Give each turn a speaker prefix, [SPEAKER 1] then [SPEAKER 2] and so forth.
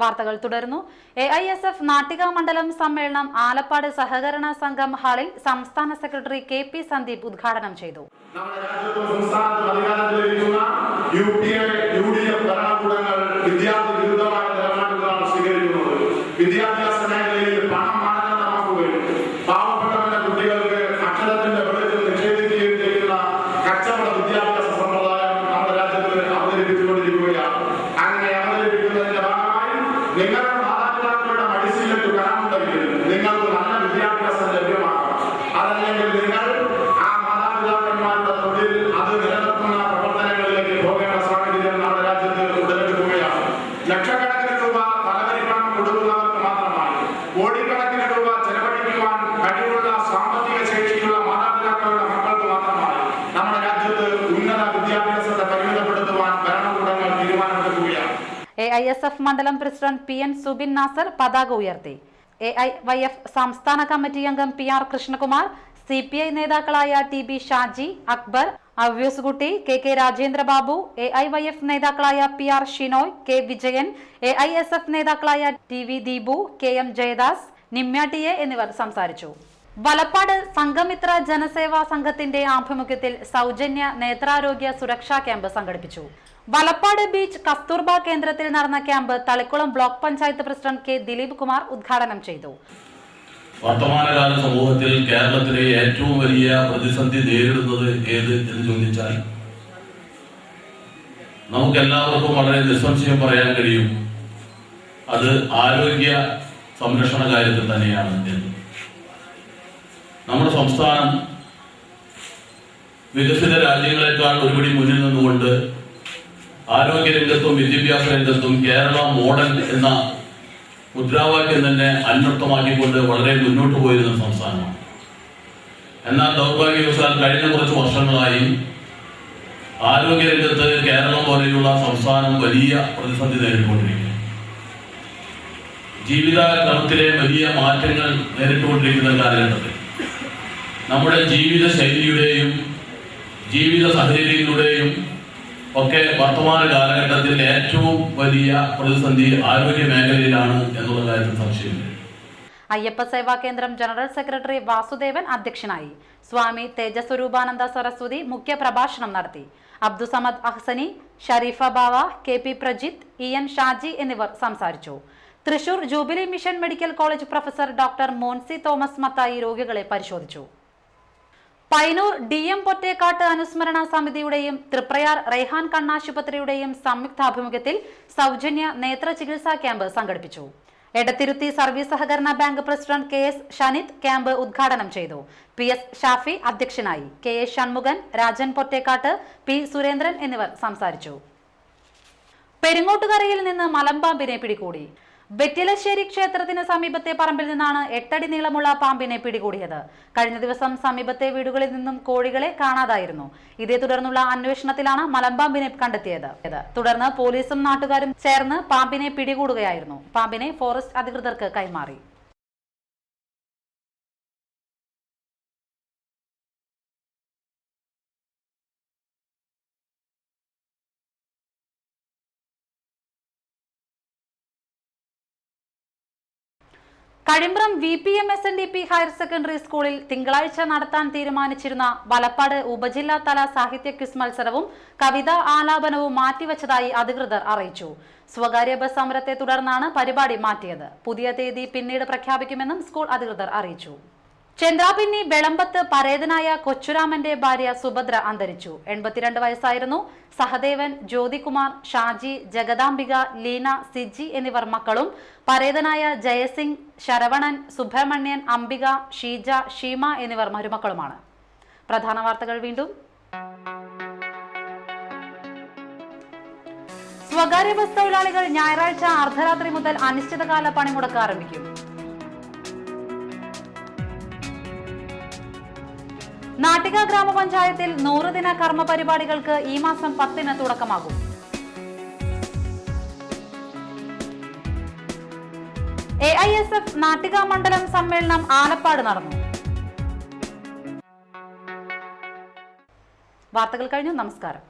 [SPEAKER 1] വാർത്തകൾ തുടരുന്നു. AISF നാട്ടിക മണ്ഡലം സമ്മേളനം ആലപ്പാട് സഹകരണ സംഘം ഹാളിൽ സംസ്ഥാന സെക്രട്ടറി KP സന്ദീപ് ഉദ്ഘാടനം ചെയ്തു.
[SPEAKER 2] വിദ്യാഭ്യാസ മേഖലയിൽ പണം മാനദണ്ഡമാക്കുകയും പാവപ്പെട്ടവരുടെ കുട്ടികൾക്ക് അക്ഷരത്തിന്റെ വെളിച്ചം നിഷേധിക്കുകയും ചെയ്യുന്ന കച്ചവട വിദ്യാഭ്യാസ സമ്പ്രദായം നമ്മുടെ രാജ്യത്ത് അവതരിപ്പിച്ചുകൊണ്ടിരിക്കുകയാണ്. അങ്ങനെ അവതരിപ്പിക്കുന്നതിന്റെ ഭാഗമായി നിങ്ങളുടെ മാതാപിതാക്കളുടെ മടിശീലത്ത് കരാറുണ്ടെങ്കിൽ നിങ്ങൾക്ക് നല്ല വിദ്യാഭ്യാസം ലഭ്യമാക്കണം. അതല്ലെങ്കിൽ നിങ്ങൾ ആ മാതാപിതാക്കന്മാരുടെ തൊഴിൽ അത് നിലനിർത്തുന്ന പ്രവർത്തനങ്ങളിലേക്ക് പോകേണ്ട സാഹചര്യം നമ്മുടെ രാജ്യത്ത് ഉടലെടുക്കുകയാണ്. ലക്ഷക്കണക്കിന് രൂപ തലവരിപ്പണം കൊടുക്കുന്നവർക്ക് മാത്രമായി കോടിക്കണക്കിന് രൂപ ചെലവഴിക്കുവാൻ കഴിവുള്ള സാമ്പത്തിക ശേഷിയുള്ള മാതാപിതാക്കളുടെ മക്കൾക്ക് മാത്രമായി നമ്മുടെ രാജ്യത്ത് ഉന്നത വിദ്യാഭ്യാസത്തെ പരിമിതപ്പെടുത്തുവാൻ ഭരണകൂടങ്ങൾ തീരുമാനമെടുക്കുകയാണ്.
[SPEAKER 1] AISF മണ്ഡലം പ്രസിഡന്റ് PN സുബിൻ നാസർ പതാക ഉയർത്തി. AIYF സംസ്ഥാന കമ്മിറ്റി അംഗം PR കൃഷ്ണകുമാർ, CPI നേതാക്കളായ TB Shaji, Akbar, അവ്യൂസ്കുട്ടി, KK Rajendrababu, AIYF നേതാക്കളായ PR Shinoy, K Vijayan, AISF നേതാക്കളായ TV Deepu, KM Jayadas, Nimya TA എന്നിവർ സംസാരിച്ചു. വലപ്പാട് സംഘമിത്ര ജനസേവാ സംഘത്തിന്റെ ആഭിമുഖ്യത്തിൽ സൗജന്യ നേത്രാരോഗ്യ സുരക്ഷാ ക്യാമ്പ് സംഘടിപ്പിച്ചു. വലപ്പാട് ബീച്ച് കസ്തൂർബ കേന്ദ്രത്തിൽ നടന്ന camp Thalikkulam block panchayat president K Dileep Kumar ഉദ്ഘാടനം ചെയ്തു.
[SPEAKER 3] വർത്തമാനകാല സമൂഹത്തിൽ കേരളത്തിലെ ഏറ്റവും വലിയ പ്രതിസന്ധി നേരിടുന്നത് ഏത് എന്ന് ചോദിച്ചാൽ നമുക്കെല്ലാവർക്കും വളരെ നിസ്സംശയം പറയാൻ കഴിയും, അത് ആരോഗ്യ സംരക്ഷണ കാര്യത്തിൽ തന്നെയാണ് എന്ന്. നമ്മുടെ സംസ്ഥാനം വികസിത രാജ്യങ്ങളെക്കാൾ ഒരുപടി മുന്നിൽ നിന്നുകൊണ്ട് ആരോഗ്യരംഗത്തും വിദ്യാഭ്യാസ രംഗത്തും കേരള മോഡൽ എന്ന മുദ്രാവാക്യം തന്നെ അന്വർത്ഥമാക്കിക്കൊണ്ട് വളരെ മുന്നോട്ട് പോയിരുന്ന സംസ്ഥാനമാണ്. എന്നാൽ ദൗർഭാഗ്യവശാൽ കഴിഞ്ഞ കുറച്ച് വർഷങ്ങളായി ആരോഗ്യരംഗത്ത് കേരളം പോലെയുള്ള സംസ്ഥാനം വലിയ പ്രതിസന്ധി നേരിട്ടുകൊണ്ടിരിക്കുന്നു. ജീവിതക്രമത്തിലെ വലിയ മാറ്റങ്ങൾ നേരിട്ടുകൊണ്ടിരിക്കുന്ന കാലഘട്ടത്തിൽ നമ്മുടെ ജീവിത ശൈലിയുടെയും ജീവിത സാഹചര്യങ്ങളുടെയും ഒക്കെ വർത്തമാന കാലഘട്ടത്തിൽ ഏറ്റവും വലിയ പ്രതിസന്ധി ആരോഗ്യ മേഖലയിലാണ് എന്നുള്ള കാര്യത്തിൽ സംശയമില്ല.
[SPEAKER 1] അയ്യപ്പ സേവാ കേന്ദ്രം ജനറൽ സെക്രട്ടറി വാസുദേവൻ അധ്യക്ഷനായി. സ്വാമി തേജസ്വരൂപാനന്ദ സരസ്വതി മുഖ്യ പ്രഭാഷണം നടത്തി. അബ്ദുസമദ് അഹ്സനി, ഷരീഫ ബാവ, KP പ്രജിത്ത്, EN ഷാജി എന്നിവർ സംസാരിച്ചു. Thrissur jubilee mission medical college professor doctor Moncy Thomas Mathai രോഗികളെ പരിശോധിച്ചു. പൈനൂർ DM പൊറ്റേക്കാട്ട് അനുസ്മരണ സമിതിയുടെയും തൃപ്രയാർ റൈഹാൻ കണ്ണാശുപത്രിയുടെയും സംയുക്താഭിമുഖ്യത്തിൽ സൗജന്യ നേത്ര ചികിത്സാ ക്യാമ്പ് സംഘടിപ്പിച്ചു. എടത്തിരുത്തി സർവീസ് സഹകരണ bank president KS Shanith camp ഉദ്ഘാടനം ചെയ്തു. PS ഷാഫി അധ്യക്ഷനായി. KA ഷൺമുഖൻ, രാജൻ പൊറ്റേക്കാട്ട്, P സുരേന്ദ്രൻ എന്നിവർ സംസാരിച്ചു. പെരിങ്ങോട്ടുകരയിൽ നിന്ന് മലമ്പാമ്പിനെ പിടികൂടി. വെറ്റിലശ്ശേരി ക്ഷേത്രത്തിന് സമീപത്തെ പറമ്പിൽ നിന്നാണ് 8 അടി നീളമുള്ള പാമ്പിനെ പിടികൂടിയത്. കഴിഞ്ഞ ദിവസം സമീപത്തെ വീടുകളിൽ നിന്നും കോഴികളെ കാണാതായിരുന്നു. ഇതേ തുടർന്നുള്ള അന്വേഷണത്തിലാണ് മലമ്പാമ്പിനെ കണ്ടെത്തിയത്. തുടർന്ന് പോലീസും നാട്ടുകാരും ചേർന്ന് പാമ്പിനെ പിടികൂടുകയായിരുന്നു. പാമ്പിനെ ഫോറസ്റ്റ് അധികൃതർക്ക് കൈമാറി. കഴിമ്പ്രം VPM-SNDP ഹയർ സെക്കൻഡറി സ്കൂളിൽ തിങ്കളാഴ്ച നടത്താൻ തീരുമാനിച്ചിരുന്ന വലപ്പാട് ഉപജില്ലാതല സാഹിത്യ ക്വിസ് മത്സരവും കവിതാ ആലാപനവും മാറ്റിവെച്ചതായി അധികൃതർ അറിയിച്ചു. സ്വകാര്യ ബസ് സമരത്തെ തുടർന്നാണ് പരിപാടി മാറ്റിയത്. പുതിയ തീയതി പിന്നീട് പ്രഖ്യാപിക്കുമെന്നും സ്കൂൾ അധികൃതർ അറിയിച്ചു. ചെന്ത്രാപിന്നി വെളമ്പത്ത് പരേതനായ കൊച്ചുരാമന്റെ ഭാര്യ സുഭദ്ര അന്തരിച്ചു. 82 വയസ്സായിരുന്നു. സഹദേവൻ, ജ്യോതികുമാർ, ഷാജി, ജഗദാംബിക, ലീന, സിജി എന്നിവർ മക്കളും പരേതനായ ജയസിംഗ്, ശരവണൻ, സുബ്രഹ്മണ്യൻ, അംബിക, ഷീജ, ഷീമ എന്നിവർ മരുമക്കളുമാണ്. പ്രധാന വാർത്തകൾ വീണ്ടും. സ്വകാര്യ ബസ് തൊഴിലാളികൾ ഞായറാഴ്ച അർദ്ധരാത്രി മുതൽ അനിശ്ചിതകാല പണിമുടക്ക് ആരംഭിക്കും. നാട്ടിക ഗ്രാമപഞ്ചായത്തിൽ 100 ദിന കർമ്മ പരിപാടികൾക്ക് ഈ മാസം 10-ന് തുടക്കമാകും. AISF നാട്ടിക മണ്ഡലം സമ്മേളനം ആലപ്പാട് നടന്നു. വാർത്തകൾ കഴിഞ്ഞു. നമസ്കാരം.